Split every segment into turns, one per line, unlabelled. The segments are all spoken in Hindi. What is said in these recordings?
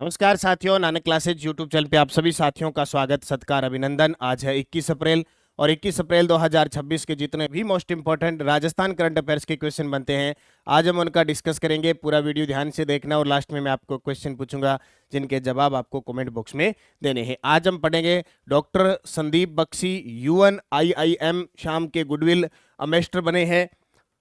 नमस्कार साथियों, नानक क्लासेज यूट्यूब चैनल पे आप सभी साथियों का स्वागत, सत्कार, अभिनंदन। आज है 21 अप्रैल और 21 अप्रैल 2026 के जितने भी most important Rajasthan current affairs के क्वेश्चन बनते हैं, आज हम उनका डिस्कस करेंगे। पूरा वीडियो ध्यान से देखना और लास्ट में मैं आपको क्वेश्चन पूछूंगा जिनके जवाब आपको कमेंट बॉक्स में देने हैं। आज हम पढ़ेंगे डॉक्टर संदीप बख्शी UNIIM शाम के गुडविल एम्बेसडर बने हैं,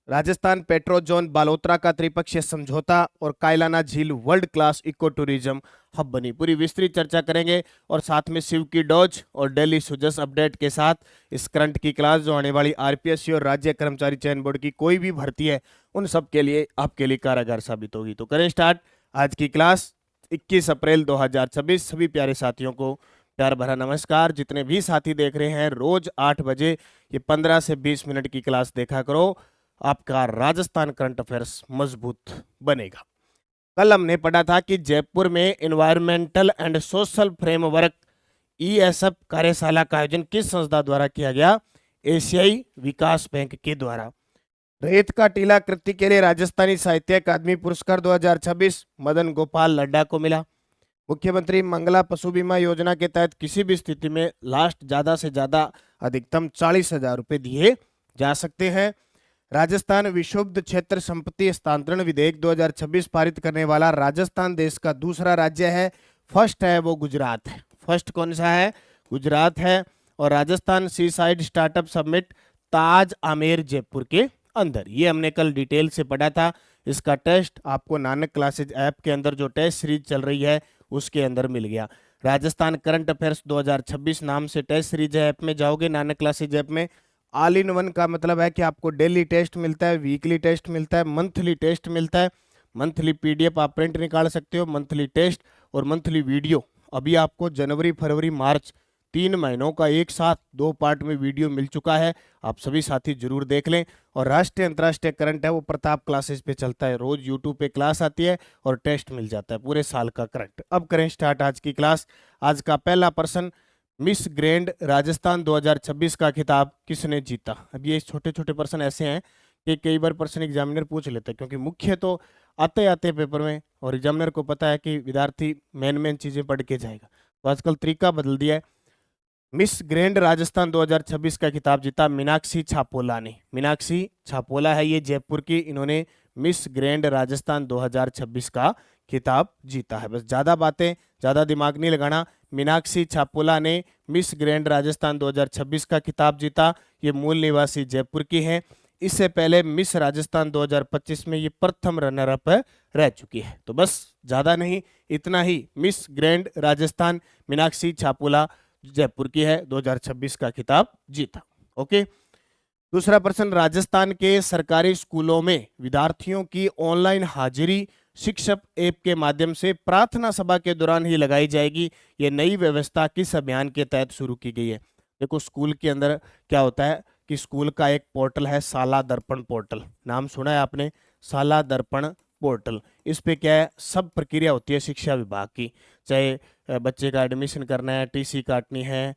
राजस्थान पेट्रोजोन बालोतरा का त्रिपक्षीय समझौता और कायलाना झील world class eco tourism hub बनी। पूरी विस्तृत चर्चा करेंगे और साथ में शिव की डॉज और डेली सुजस अपडेट के साथ इस करंट की क्लास जो आने वाली RPSC और राज्य कर्मचारी चयन बोर्ड की कोई भी भर्ती है उन सब के लिए आपके लिए कारागार साबित होगी। तो करें स्टार्ट आज की क्लास। 21 अप्रैल 2026 सभी प्यारे साथियों को प्यार भरा नमस्कार। जितने भी साथी देख रहे हैं, रोज 8 बजे ये 15 से 20 मिनट की क्लास देखा करो, आपका राजस्थान करंट अफेयर्स मजबूत बनेगा। कल हमने पढ़ा था कि जयपुर में environmental and social framework ESF कार्यशाला का आयोजन किस संस्था द्वारा किया गया? एशियाई विकास बैंक के द्वारा। रेत का टीला कृति के लिए राजस्थानी साहित्य अकादमी पुरस्कार 2026 मदन गोपाल लड्डा को मिला। मुख्यमंत्री मंगला पशु बीमा योजना के तहत किसी भी स्थिति में लास्ट ज्यादा से ज्यादा अधिकतम 40,000 रुपए दिए जा सकते हैं। राजस्थान विशुद्ध क्षेत्र संपत्ति हस्तांतरण विधेयक 2026 पारित करने वाला राजस्थान देश का दूसरा राज्य है। फर्स्ट है वो गुजरात है। फर्स्ट कौन सा है? गुजरात है। और राजस्थान सी साइड स्टार्टअप समिट ताज आमेर जयपुर के अंदर, ये हमने कल डिटेल से पढ़ा था। इसका टेस्ट आपको नानक क्लासेज ऐप के अंदर जो टेस्ट सीरीज चल रही है उसके अंदर मिल गया। राजस्थान करंट अफेयर्स 2026 नाम से टेस्ट सीरीज ऐप में जाओगे, नानक क्लासेज ऐप में ऑल इन वन का मतलब है कि आपको डेली टेस्ट मिलता है, वीकली टेस्ट मिलता है, मंथली टेस्ट मिलता है, मंथली PDF आप प्रिंट निकाल सकते हो, मंथली टेस्ट और मंथली वीडियो। अभी आपको जनवरी फरवरी मार्च 3 महीनों का एक साथ 2 पार्ट में वीडियो मिल चुका है, आप सभी साथी जरूर देख लें। और राष्ट्रीय अंतर्राष्ट्रीय करंट है वो प्रताप क्लासेस पे चलता है, रोज यूट्यूब पे क्लास आती है और टेस्ट मिल जाता है पूरे साल का करंट। अब करें स्टार्ट आज की क्लास। आज का पहला प्रश्न, मिस ग्रैंड राजस्थान 2026 का खिताब किसने जीता? अब ये छोटे छोटे प्रश्न ऐसे हैं कि कई बार प्रश्न एग्जामिनर पूछ लेते हैं, क्योंकि मुख्य तो आते आते पेपर में और एग्जामिनर को पता है कि विद्यार्थी मेन चीजें पढ़ के जाएगा, तो आजकल तरीका बदल दिया है। मिस ग्रैंड राजस्थान 2026 का खिताब जीता मीनाक्षी छापोला ने। मीनाक्षी छापोला है ये जयपुर की, इन्होंने मिस ग्रैंड राजस्थान 2026 का खिताब जीता है। बस ज्यादा बातें, ज्यादा दिमाग नहीं लगाना। मीनाक्षी छापोला ने मिस ग्रैंड राजस्थान 2026 का खिताब जीता। ये मूल निवासी जयपुर की हैं। इससे पहले मिस राजस्थान 2025 में ये प्रथम रनर अप रह चुकी है। तो बस ज्यादा नहीं, इतना ही। मिस ग्रैंड राजस्थान मीनाक्षी छापोला जयपुर की है, 2026 का खिताब जीता। ओके, दूसरा प्रश्न, राजस्थान के सरकारी स्कूलों में विद्यार्थियों की ऑनलाइन हाजिरी शिक्षक ऐप के माध्यम से प्रार्थना सभा के दौरान ही लगाई जाएगी। यह नई व्यवस्था किस अभियान के तहत शुरू की गई है? देखो, स्कूल के अंदर क्या होता है कि स्कूल का एक पोर्टल है शाला दर्पण पोर्टल, नाम सुना है आपने? शाला दर्पण पोर्टल। इस पे क्या है, सब प्रक्रिया होती है शिक्षा विभाग की, चाहे बच्चे का एडमिशन करना है, TC काटनी है,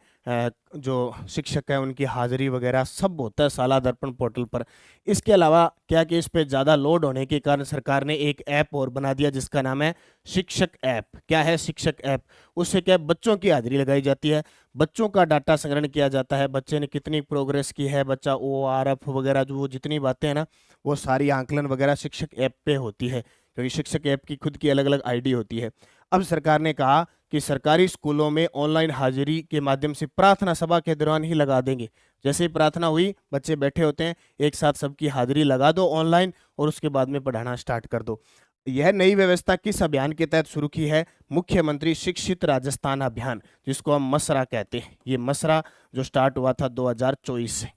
जो शिक्षक है उनकी हाजिरी वगैरह सब होता है शाला दर्पण पोर्टल पर। इसके अलावा क्या कि इस पे ज़्यादा लोड होने के कारण सरकार ने एक ऐप और बना दिया जिसका नाम है शिक्षक ऐप। क्या है शिक्षक ऐप? उससे क्या है, बच्चों की हाजिरी लगाई जाती है, बच्चों का डाटा संग्रहण किया जाता है, बच्चे ने कितनी प्रोग्रेस की है, बच्चा ORF वगैरह जो जितनी बातें हैं ना, वो सारी आंकलन वगैरह शिक्षक ऐप पे होती है, क्योंकि शिक्षक ऐप की खुद की अलग अलग ID होती है। अब सरकार ने कहा कि सरकारी स्कूलों में ऑनलाइन हाजिरी के माध्यम से प्रार्थना सभा के दौरान ही लगा देंगे। जैसे ही प्रार्थना हुई, बच्चे बैठे होते हैं, एक साथ सबकी हाजिरी लगा दो ऑनलाइन और उसके बाद में पढ़ाना स्टार्ट कर दो। यह नई व्यवस्था किस अभियान के तहत शुरू की है? मुख्यमंत्री शिक्षित राजस्थान अभियान, जिसको हम मसरा कहते हैं। ये मसरा जो स्टार्ट हुआ था 2024 से,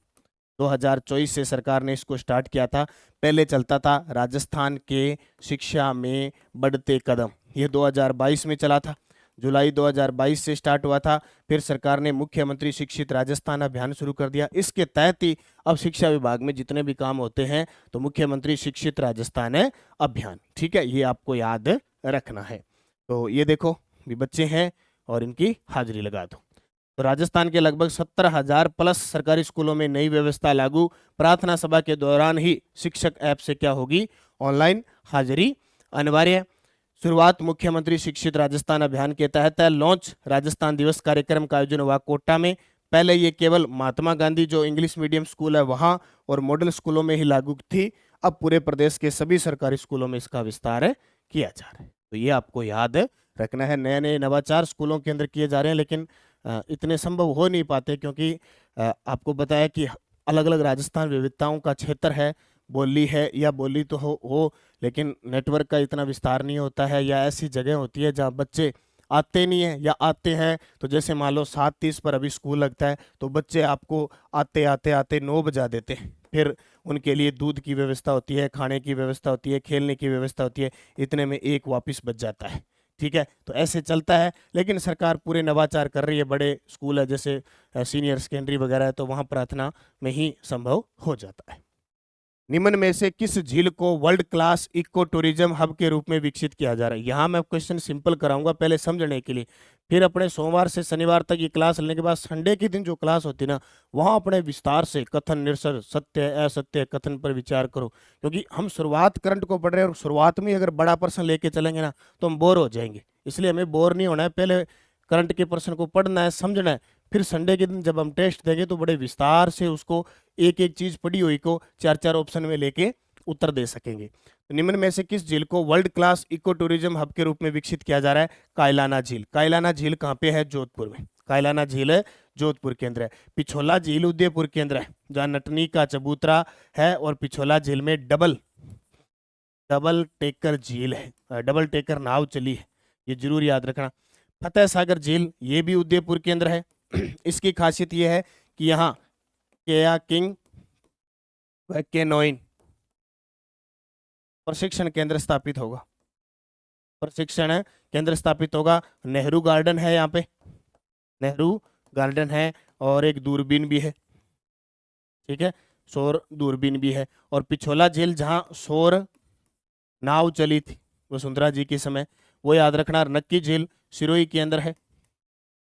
2024 से सरकार ने इसको स्टार्ट किया था। पहले चलता था राजस्थान के शिक्षा में बढ़ते कदम, ये 2022 में चला था, जुलाई 2022 से स्टार्ट हुआ था। फिर सरकार ने मुख्यमंत्री शिक्षित राजस्थान अभियान शुरू कर दिया। इसके तहत ही अब शिक्षा विभाग में जितने भी काम होते हैं तो मुख्यमंत्री शिक्षित राजस्थान अभियान, ठीक है, ये आपको याद रखना है। तो ये देखो भी बच्चे हैं और इनकी हाजिरी लगा दो। तो राजस्थान के लगभग 17,000 प्लस सरकारी स्कूलों में नई व्यवस्था लागू। प्रार्थना सभा के दौरान ही शिक्षक ऐप से क्या होगी? ऑनलाइन हाजिरी अनिवार्य है। शुरुआत मुख्यमंत्री शिक्षित राजस्थान अभियान के तहत है। लॉन्च राजस्थान दिवस कार्यक्रम का आयोजन हुआ कोटा में। पहले ये केवल महात्मा गांधी जो इंग्लिश मीडियम स्कूल है वहां और मॉडल स्कूलों में ही लागू थी। अब पूरे प्रदेश के सभी सरकारी स्कूलों में इसका विस्तार किया जा रहा है। तो ये आपको याद रखना है। नए नए नवाचार स्कूलों के अंदर किए जा रहे हैं, लेकिन इतने संभव हो नहीं पाते क्योंकि आपको बताया कि अलग अलग राजस्थान विविधताओं का क्षेत्र है। बोली है या बोली तो हो लेकिन नेटवर्क का इतना विस्तार नहीं होता है, या ऐसी जगह होती है जहाँ बच्चे आते नहीं है या आते हैं तो जैसे मान लो 7:30 पर अभी स्कूल लगता है तो बच्चे आपको आते आते आते 9 बजा देते हैं। फिर उनके लिए दूध की व्यवस्था होती है, खाने की व्यवस्था होती है, खेलने की व्यवस्था होती है, इतने में 1 वापस बच जाता है। ठीक है, तो ऐसे चलता है। लेकिन सरकार पूरे नवाचार कर रही है। बड़े स्कूल है जैसे सीनियर सेकेंडरी वगैरह है तो वहाँ प्रार्थना में ही संभव हो जाता है। निम्न में से किस झील को world class eco tourism hub के रूप में विकसित किया जा रहा है? यहाँ मैं क्वेश्चन सिंपल कराऊंगा पहले समझने के लिए, फिर अपने सोमवार से शनिवार तक ये क्लास लेने के बाद संडे के दिन जो क्लास होती है ना वहाँ अपने विस्तार से कथन निरसर सत्य असत्य कथन पर विचार करो। क्योंकि हम शुरुआत करंट को पढ़ रहे हैं और शुरुआत में अगर बड़ा प्रश्न लेके चलेंगे ना तो हम बोर हो जाएंगे। इसलिए हमें बोर नहीं होना है, पहले करंट के प्रश्न को पढ़ना है, समझना है, फिर संडे के दिन जब हम टेस्ट देंगे तो बड़े विस्तार से उसको एक एक चीज पढ़ी हुई को 4-4 ऑप्शन में लेके उत्तर दे सकेंगे। तो निम्न में से किस झील को world class eco tourism hub के रूप में विकसित किया जा रहा है? कायलाना झील। कायलाना झील कहाँ पे है? जोधपुर में। कायलाना झील है जोधपुर के अंदर है। पिछोला झील उदयपुर के अंदर है जहाँ नटनी का चबूतरा है, और पिछोला झील में डबल टेकर झील है, डबल टेकर नाव चली है, ये जरूर याद रखना। फतेह सागर झील ये भी उदयपुर के अंदर है। इसकी खासियत यह है कि यहाँ केयाकिंग व केनोइंग प्रशिक्षण केंद्र स्थापित होगा। प्रशिक्षण केंद्र स्थापित होगा। नेहरू गार्डन है, यहाँ पे नेहरू गार्डन है, और एक दूरबीन भी है। ठीक है, सौर दूरबीन भी है। और पिछोला झील जहाँ सौर नाव चली थी वसुंधरा जी के समय, वो याद रखना। नक्की झील सिरोही के अंदर है,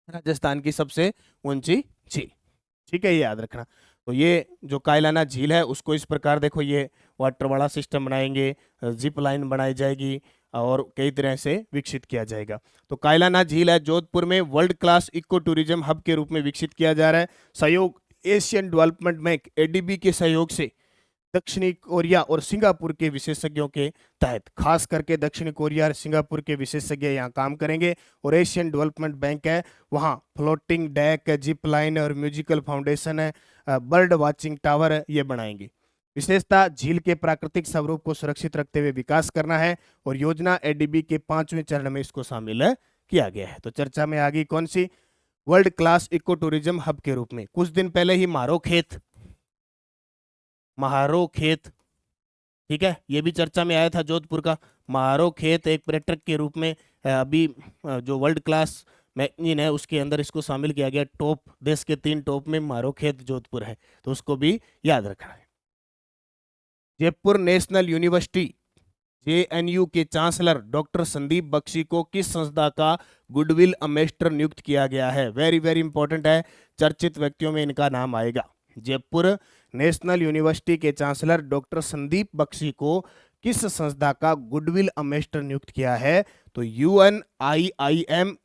राजस्थान की सबसे ऊंची झील। ठीक है, ये याद रखना। तो ये जो कायलाना झील है उसको इस प्रकार देखो, ये वाटर वाला सिस्टम बनाएंगे, जिप लाइन बनाई जाएगी और कई तरह से विकसित किया जाएगा। तो कायलाना झील है जोधपुर में world class eco tourism hub के रूप में विकसित किया जा रहा है। सहयोग एशियन डेवलपमेंट बैंक एडीबी के सहयोग से दक्षिणी कोरिया और सिंगापुर के विशेषज्ञों के तहत, खास करके दक्षिणी कोरिया और सिंगापुर के विशेषज्ञ यहाँ काम करेंगे। और एशियन डेवलपमेंट बैंक है वहाँ फ्लोटिंग डेक, जिप लाइन और म्यूजिकल फाउंडेशन है, बर्ड वाचिंग टावर है, ये बनाएंगे। विशेषता झील के प्राकृतिक स्वरूप को सुरक्षित रखते हुए विकास करना है, और योजना एडीबी के 5वें चरण में इसको शामिल किया गया है। तो चर्चा में आ गई कौन सी? World class eco tourism hub के रूप में। कुछ दिन पहले ही महारो खेत, ठीक है, ये भी चर्चा में आया था जोधपुर का। महारो खेत एक पर्यटक के रूप में अभी जो वर्ल्ड क्लास मैगजीन है उसके अंदर इसको शामिल किया गया। टॉप देश के 3 टॉप में महारो खेत जोधपुर है, तो उसको भी याद रखना है। जयपुर नेशनल यूनिवर्सिटी जेएनयू के चांसलर डॉक्टर संदीप बख्शी को किस संस्था का गुडविल एम्बेसडर नियुक्त किया गया है? वेरी वेरी इंपॉर्टेंट है, चर्चित व्यक्तियों में इनका नाम आएगा। जयपुर नेशनल यूनिवर्सिटी के चांसलर डॉक्टर संदीप बख्शी को किस संस्था का गुडविल एम्बेसडर नियुक्त किया है? तो UNIIMSAM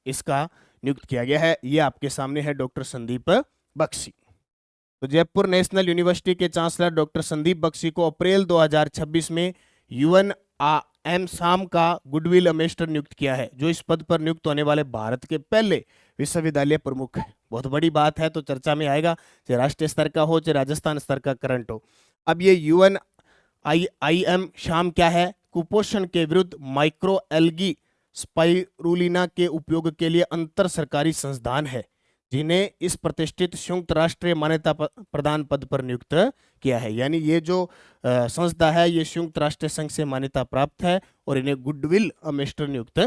इसका नियुक्त किया गया है। ये आपके सामने है डॉक्टर संदीप बख्शी। तो जयपुर नेशनल यूनिवर्सिटी के चांसलर डॉक्टर संदीप बख्शी को अप्रैल 2026 में UNIIMSAM का गुडविल एम्बेसडर नियुक्त किया है, जो इस पद पर नियुक्त होने वाले भारत के पहले विश्वविद्यालय प्रमुख है। बहुत बड़ी बात है, तो चर्चा में आएगा, चाहे राष्ट्रीय स्तर का हो चाहे राजस्थान स्तर का करंट हो। अब ये UNIIMSAM क्या है? कुपोषण के विरुद्ध माइक्रो एल्गी स्पाइरुलिना के उपयोग के लिए अंतर सरकारी संस्थान है, जिन्हें इस प्रतिष्ठित संयुक्त राष्ट्रीय मान्यता प्रदान पद पर नियुक्त किया है। यानी ये जो संस्था है ये संयुक्त राष्ट्र संघ से मान्यता प्राप्त है और इन्हें गुडविल एम्बेसडर नियुक्त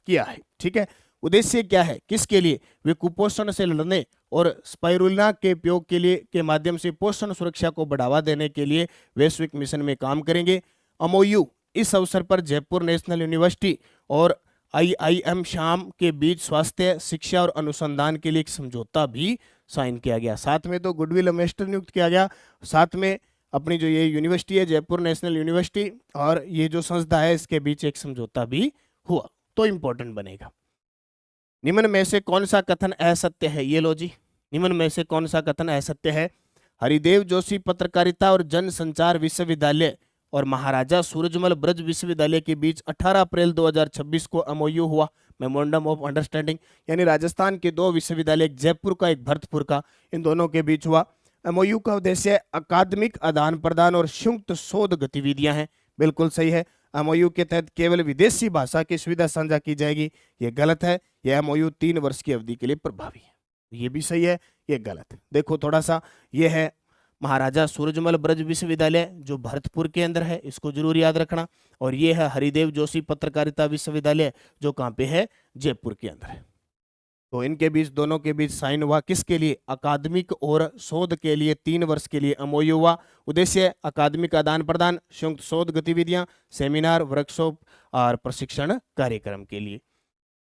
किया है। ठीक है, उद्देश्य क्या है, किसके लिए? वे कुपोषण से लड़ने और स्पाइरुलिना के उपयोग के लिए के माध्यम से पोषण सुरक्षा को बढ़ावा देने के लिए वैश्विक मिशन में काम करेंगे। MOU इस अवसर पर जयपुर नेशनल यूनिवर्सिटी और IIMSAM के बीच स्वास्थ्य, शिक्षा और अनुसंधान के लिए एक समझौता भी साइन किया गया। साथ में तो गुडविल एम्बेसडर नियुक्त किया गया, साथ में अपनी जो ये यूनिवर्सिटी है जयपुर नेशनल यूनिवर्सिटी और ये जो संस्था है इसके बीच एक समझौता भी हुआ, तो इंपॉर्टेंट बनेगा। निम्न में से कौन सा कथन असत्य है? ये लो जी, निम्न में से कौन सा कथन असत्य है? हरिदेव जोशी पत्रकारिता और जनसंचार विश्वविद्यालय और महाराजा सूरजमल ब्रज विश्वविद्यालय के बीच 18 अप्रैल 2026 को एमओयू हुआ, मेमोरेंडम ऑफ अंडरस्टैंडिंग, यानी राजस्थान के दो विश्वविद्यालय, एक जयपुर का एक भरतपुर का, इन दोनों के बीच हुआ। एमओयू का उद्देश्य अकादमिक आदान प्रदान और संयुक्त शोध गतिविधियां हैं, बिल्कुल सही है। एमओयू के तहत केवल विदेशी भाषा की सुविधा साझा की जाएगी, ये गलत है। यह एमओयू 3 वर्ष की अवधि के लिए प्रभावी है, ये भी सही है, ये गलत है। देखो थोड़ा सा, ये है महाराजा सूरजमल ब्रज विश्वविद्यालय जो भरतपुर के अंदर है, इसको जरूर याद रखना। और ये है हरिदेव जोशी पत्रकारिता विश्वविद्यालय जो कहाँ पे है? जयपुर के अंदर है। तो इनके बीच, दोनों के बीच साइन हुआ, किसके लिए? अकादमिक और शोध के लिए 3 वर्ष के लिए एमओयू हुआ। उद्देश्य अकादमिक आदान प्रदान, संयुक्त शोध गतिविधियां, सेमिनार, वर्कशॉप और प्रशिक्षण कार्यक्रम के लिए।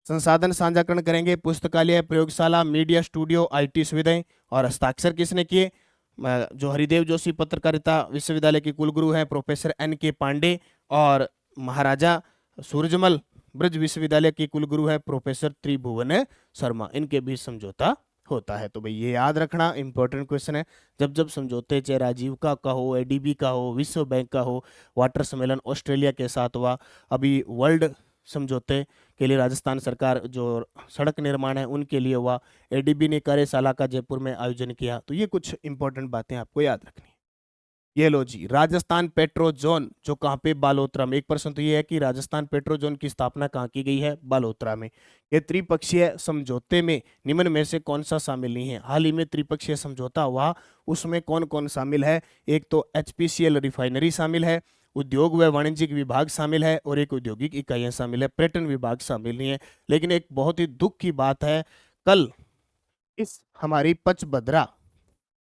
संसाधन साझाकरण करेंगे, पुस्तकालय, प्रयोगशाला, मीडिया स्टूडियो, आईटी सुविधाएं। और हस्ताक्षर किसने किए? जो हरिदेव जोशी पत्रकारिता विश्वविद्यालय के कुलगुरु हैं प्रोफेसर NK पांडे, और महाराजा सूरजमल ब्रज विश्वविद्यालय के कुलगुरु है प्रोफेसर त्रिभुवन शर्मा, इनके बीच समझौता होता है। तो भाई ये याद रखना, इंपॉर्टेंट क्वेश्चन है। जब जब समझौते, चाहे राजीविका का हो, ADB का हो, विश्व बैंक का हो, वाटर सम्मेलन ऑस्ट्रेलिया के साथ हुआ, अभी वर्ल्ड समझौते के लिए राजस्थान सरकार जो सड़क निर्माण है उनके लिए हुआ, ADB ने कार्यशाला का जयपुर में आयोजन किया। तो ये कुछ इंपॉर्टेंट बातें आपको याद रखनी। ये लो जी, राजस्थान पेट्रो जोन जो कहाँ पे? बालोतरा में। एक प्रश्न तो ये है कि राजस्थान पेट्रो जोन की स्थापना कहाँ की गई है? बालोतरा में। ये त्रिपक्षीय समझौते में निम्न में से कौन सा शामिल नहीं है? हाल ही में त्रिपक्षीय समझौता हुआ, उसमें कौन कौन शामिल है? एक तो HPCL रिफाइनरी शामिल है, उद्योग व वाणिज्यिक विभाग शामिल है, और एक औद्योगिक इकाइयां शामिल है, पर्यटन विभाग शामिल नहीं है। लेकिन एक बहुत ही दुख की बात है, कल इस हमारी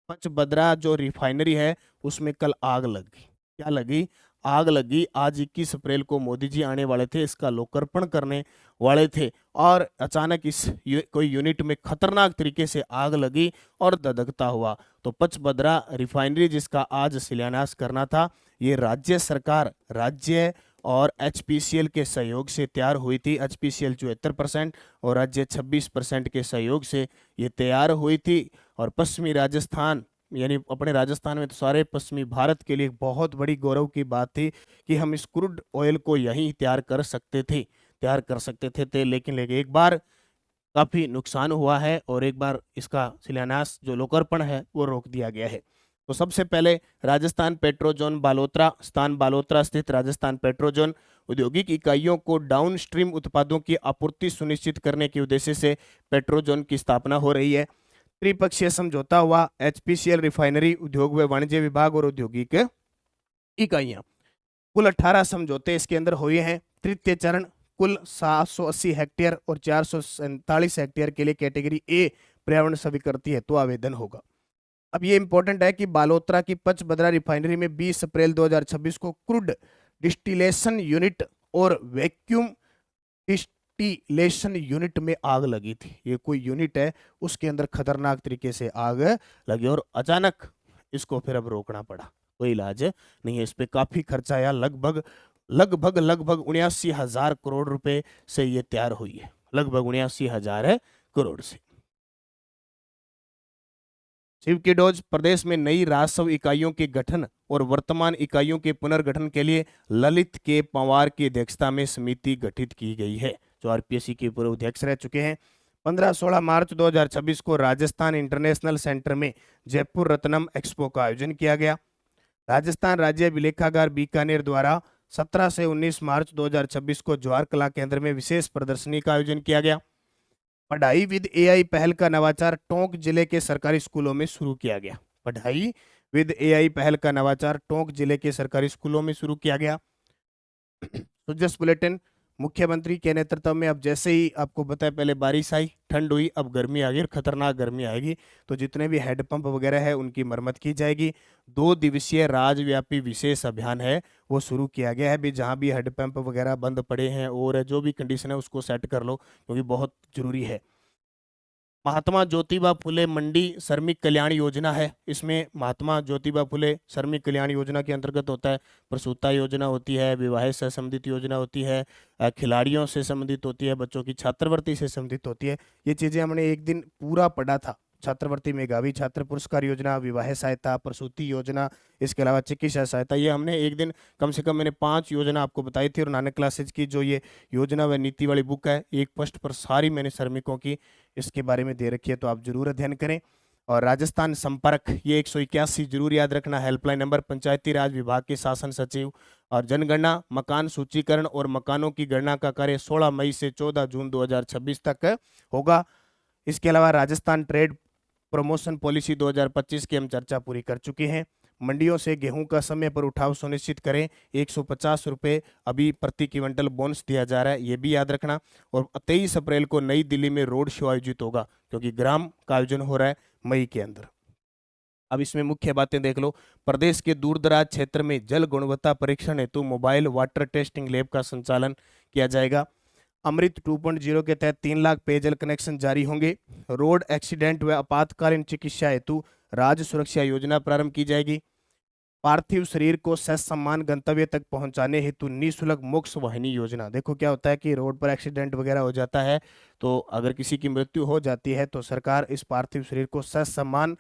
पचबदरा जो रिफाइनरी है उसमें कल आग लग गई। क्या लगी? आग लगी। आज 21 अप्रैल को मोदी जी आने वाले थे, इसका लोकार्पण करने वाले थे, और अचानक इस कोई यूनिट में खतरनाक तरीके से आग लगी और धधकता हुआ। तो पचबदरा रिफाइनरी जिसका आज शिलान्यास करना था, ये राज्य सरकार, राज्य और HPCL के सहयोग से तैयार हुई थी। HPCL 74% और राज्य 26% के सहयोग से ये तैयार हुई थी। और पश्चिमी राजस्थान, यानी अपने राजस्थान में तो सारे पश्चिमी भारत के लिए एक बहुत बड़ी गौरव की बात थी कि हम इस क्रूड ऑयल को यहीं तैयार कर सकते थे, लेकिन एक बार काफी नुकसान हुआ है और एक बार इसका शिलान्यास जो लोकार्पण है वो रोक दिया गया है। तो सबसे पहले राजस्थान पेट्रो जोन बालोतरा, स्थान बालोतरा स्थित राजस्थान पेट्रो जोन औद्योगिक इकाइयों को डाउन स्ट्रीम उत्पादों की आपूर्ति सुनिश्चित करने के उद्देश्य से पेट्रो जोन की स्थापना हो रही है। त्रिपक्षीय समझौता हुआ, HPCL रिफाइनरी, उद्योग व वाणिज्य विभाग और औद्योगिक इकाइयां। कुल 18 समझौते इसके अंदर हुए हैं। तृतीय चरण कुल 780 हेक्टेयर और 447 हेक्टेयर के लिए कैटेगरी A पर्यावरण स्वीकृति है तो आवेदन होगा। अब ये इंपॉर्टेंट है कि बालोतरा की पचबदरा रिफाइनरी में 20 अप्रैल 2026 को क्रूड डिस्टिलेशन यूनिट और वैक्यूम डिस्टिलेशन यूनिट में आग लगी थी। ये कोई यूनिट है, उसके अंदर खतरनाक तरीके से आग लगी और अचानक इसको फिर अब रोकना पड़ा, कोई इलाज नहीं है। इस पे काफी खर्चा आया, लगभग 79,000 करोड़ रुपए से ये तैयार हुई है, लगभग 79,000 करोड़ से। शिवकीडोज प्रदेश में नई राजस्व इकाइयों के गठन और वर्तमान इकाइयों के पुनर्गठन के लिए ललित के पंवार की अध्यक्षता में समिति गठित की गई है, जो RPSC के पूर्व अध्यक्ष रह चुके हैं। 15-16 मार्च 2026 को राजस्थान इंटरनेशनल सेंटर में जयपुर रत्नम एक्सपो का आयोजन किया गया। राजस्थान राज्य विलेखागार बीकानेर द्वारा 17 से 19 मार्च 2026 को ज्वार कला केंद्र में विशेष प्रदर्शनी का आयोजन किया गया। पढ़ाई विद AI पहल का नवाचार टोंक जिले के सरकारी स्कूलों में शुरू किया गया। पढ़ाई विद AI पहल का नवाचार टोंक जिले के सरकारी स्कूलों में शुरू किया गया। सुजस बुलेटिन, मुख्यमंत्री के नेतृत्व में अब जैसे ही आपको पता है, पहले बारिश आई, ठंड हुई, अब गर्मी आ गई, खतरनाक गर्मी आएगी, तो जितने भी हैंडपंप वगैरह है उनकी मरम्मत की जाएगी। 2 दिवसीय राज्यव्यापी विशेष अभियान है वो शुरू किया गया है। भी जहाँ भी हैंडपंप वगैरह बंद पड़े हैं और जो भी कंडीशन है उसको सेट कर लो, क्योंकि बहुत जरूरी है। महात्मा ज्योतिबा फुले मंडी श्रमिक कल्याण योजना है। इसमें महात्मा ज्योतिबा फुले श्रमिक कल्याण योजना के अंतर्गत होता है प्रसूता योजना होती है, विवाह से संबंधित योजना होती है, खिलाड़ियों से संबंधित होती है, बच्चों की छात्रवृत्ति से संबंधित होती है। ये चीजें हमने एक दिन पूरा पढ़ा था। छात्रवृत्ति, मेधावी छात्र पुरस्कार योजना, विवाह सहायता, प्रसूति योजना, इसके अलावा चिकित्सा सहायता, ये हमने एक दिन कम से कम मैंने 5 योजना आपको बताई थी। और नानक क्लासेज की जो ये योजना व नीति वाली बुक है, एक पृष्ठ पर सारी मैंने श्रमिकों की इसके बारे में दे रखी है, तो आप जरूर अध्ययन करें। और राजस्थान संपर्क, ये 181 जरूर याद रखना, हेल्पलाइन नंबर, पंचायती राज विभाग के शासन सचिव। और जनगणना, मकान सूचीकरण और मकानों की गणना का कार्य 16 मई से 14 जून 2026 तक होगा। इसके अलावा राजस्थान ट्रेड प्रमोशन पॉलिसी 2025 की हम चर्चा पूरी कर चुके हैं। मंडियों से गेहूं का समय पर उठाव सुनिश्चित करें, 150 रुपये अभी प्रति क्विंटल बोनस दिया जा रहा है, ये भी याद रखना। और 23 अप्रैल को नई दिल्ली में रोड शो आयोजित होगा, क्योंकि ग्राम का आयोजन हो रहा है मई के अंदर। अब इसमें मुख्य बातें देख लो। प्रदेश के दूरदराज क्षेत्र में जल गुणवत्ता परीक्षण हेतु मोबाइल वाटर टेस्टिंग लैब का संचालन किया जाएगा। अमृत 2.0 के तहत 3 लाख पेयजल कनेक्शन जारी होंगे। रोड एक्सीडेंट व आपातकालीन चिकित्सा हेतु राज्य सुरक्षा योजना प्रारंभ की जाएगी। पार्थिव शरीर को ससम्मान गंतव्य तक पहुंचाने हेतु निःशुल्क मोक्ष वाहिनी योजना। देखो क्या होता है कि रोड पर एक्सीडेंट वगैरह हो जाता है, तो अगर किसी की मृत्यु हो जाती है तो सरकार इस पार्थिव शरीर को ससम्मान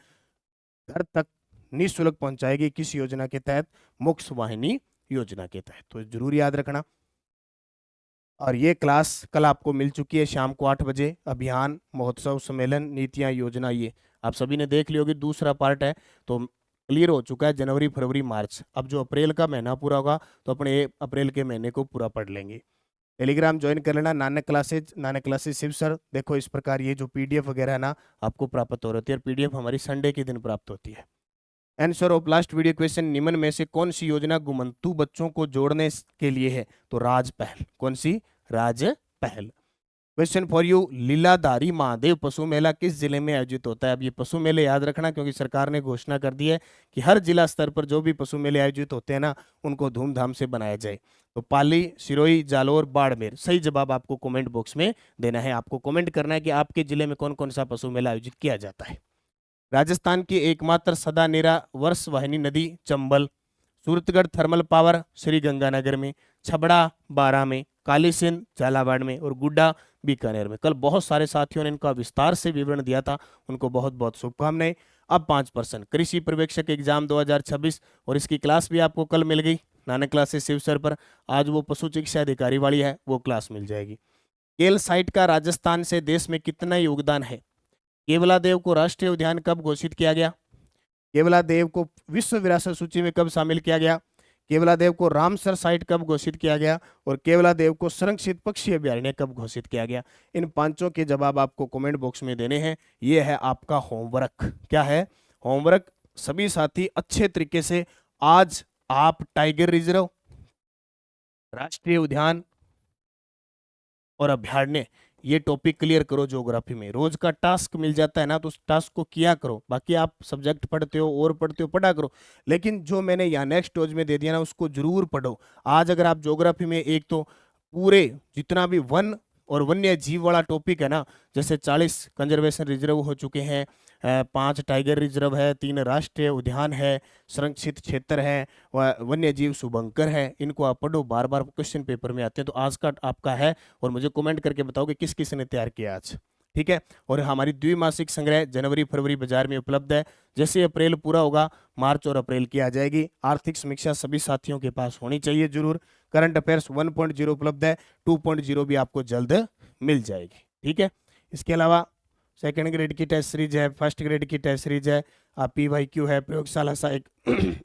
घर तक निःशुल्क पहुंचाएगी। किस योजना के तहत? मोक्ष वाहिनी योजना के तहत, तो जरूर याद रखना। और ये क्लास कल आपको मिल चुकी है शाम को 8 बजे। अभियान, महोत्सव, सम्मेलन, नीतियां, योजना, ये आप सभी ने देख ली होगी। दूसरा पार्ट है तो क्लियर हो चुका है, जनवरी, फरवरी, मार्च। अब जो अप्रैल का महीना पूरा होगा तो अपने अप्रैल के महीने को पूरा पढ़ लेंगे। टेलीग्राम ज्वाइन कर लेना, नानक क्लासेज शिव सर। देखो इस प्रकार ये जो पीडीएफ वगैरह है ना आपको प्राप्त हो रही है, और पीडीएफ हमारी संडे के दिन प्राप्त होती है। Answer of last video question, निम्न में से कौन सी योजना घुमंतू बच्चों को जोड़ने के लिए है? तो राज पहल। कौन सी? राज पहल। Question for you, Leeladhari Mahadev पशु मेला किस जिले में आयोजित होता है? अब ये पशु मेले याद रखना, क्योंकि सरकार ने घोषणा कर दी है कि हर जिला स्तर पर जो भी पशु मेले आयोजित होते हैं ना उनको धूमधाम से बनाया जाए। तो पाली, सिरोही, जालोर, बाड़मेर। सही जवाब आपको कमेंट बॉक्स में देना है। आपको कमेंट करना है कि आपके जिले में कौन कौन सा पशु मेला आयोजित किया जाता है। राजस्थान की एकमात्र सदा निरा वर्ष वाहिनी नदी चंबल। सूरतगढ़ थर्मल पावर श्रीगंगानगर में, छबड़ा बारां में, काली सिंध झालावाड़ में, और गुड्डा बीकानेर में। कल बहुत सारे साथियों ने इनका विस्तार से विवरण दिया था, उनको बहुत बहुत शुभकामनाएं। अब 5% कृषि पर्यवेक्षक एग्जाम 2026, और इसकी क्लास भी आपको कल मिल गई नानक क्लासेस शिव सर पर। आज वो पशु चिकित्सा अधिकारी वाली है, वो क्लास मिल जाएगी। केल साइट का राजस्थान से देश में कितना योगदान है? केवलादेव को राष्ट्रीय उद्यान कब घोषित किया गया? केवलादेव को विश्व विरासत सूची में कब शामिल किया गया? केवलादेव को रामसर साइट कब घोषित किया गया? और केवलादेव को संरक्षित पक्षी अभयारण्य कब घोषित किया गया? इन पांचों के जवाब आपको कमेंट बॉक्स में देने हैं। ये है आपका होमवर्क। क्या है? होमवर्क। सभी साथी अच्छे तरीके से आज आप टाइगर रिजर्व, राष्ट्रीय उद्यान और अभयारण्य, ये टॉपिक क्लियर करो। ज्योग्राफी में रोज का टास्क मिल जाता है ना, तो उस टास्क को किया करो। बाकी आप सब्जेक्ट पढ़ते हो और पढ़ते हो, पढ़ा करो, लेकिन जो मैंने यहाँ नेक्स्ट रोज में दे दिया ना उसको जरूर पढ़ो। आज अगर आप ज्योग्राफी में एक तो पूरे जितना भी वन और वन्य जीव वाला टॉपिक है ना, जैसे 40 कंजर्वेशन रिजर्व हो चुके हैं, 5 टाइगर रिजर्व है, 3 राष्ट्रीय उद्यान है, संरक्षित क्षेत्र है, वन्य जीव शुभंकर है, इनको आप पढ़ो। बार बार क्वेश्चन पेपर में आते हैं, तो आज का आपका है। और मुझे कमेंट करके बताओ कि किस किस ने तैयार किया आज, ठीक है। और हमारी द्विमासिक संग्रह जनवरी फरवरी बाजार में उपलब्ध है। जैसे अप्रैल पूरा होगा मार्च और अप्रैल की आ जाएगी। आर्थिक समीक्षा सभी साथियों के पास होनी चाहिए जरूर। करंट अफेयर्स 1.0 उपलब्ध है, 2.0 भी आपको जल्द मिल जाएगी, ठीक है। इसके अलावा सेकंड ग्रेड की टेस्ट सीरीज है, फर्स्ट ग्रेड की टेस्ट सीरीज है, PYQ है, प्रयोगशाला सहायक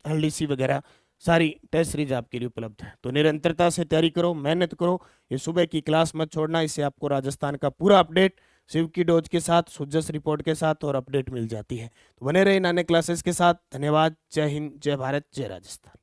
LDC वगैरह सारी टेस्ट सीरीज आपके लिए उपलब्ध है। तो निरंतरता से तैयारी करो, मेहनत करो। ये सुबह की क्लास मत छोड़ना, इससे आपको राजस्थान का पूरा अपडेट शिव की डोज के साथ, सुजस रिपोर्ट के साथ और अपडेट मिल जाती है। तो बने रहे नानक क्लासेस के साथ। धन्यवाद। जय हिंद, जय भारत, जय राजस्थान।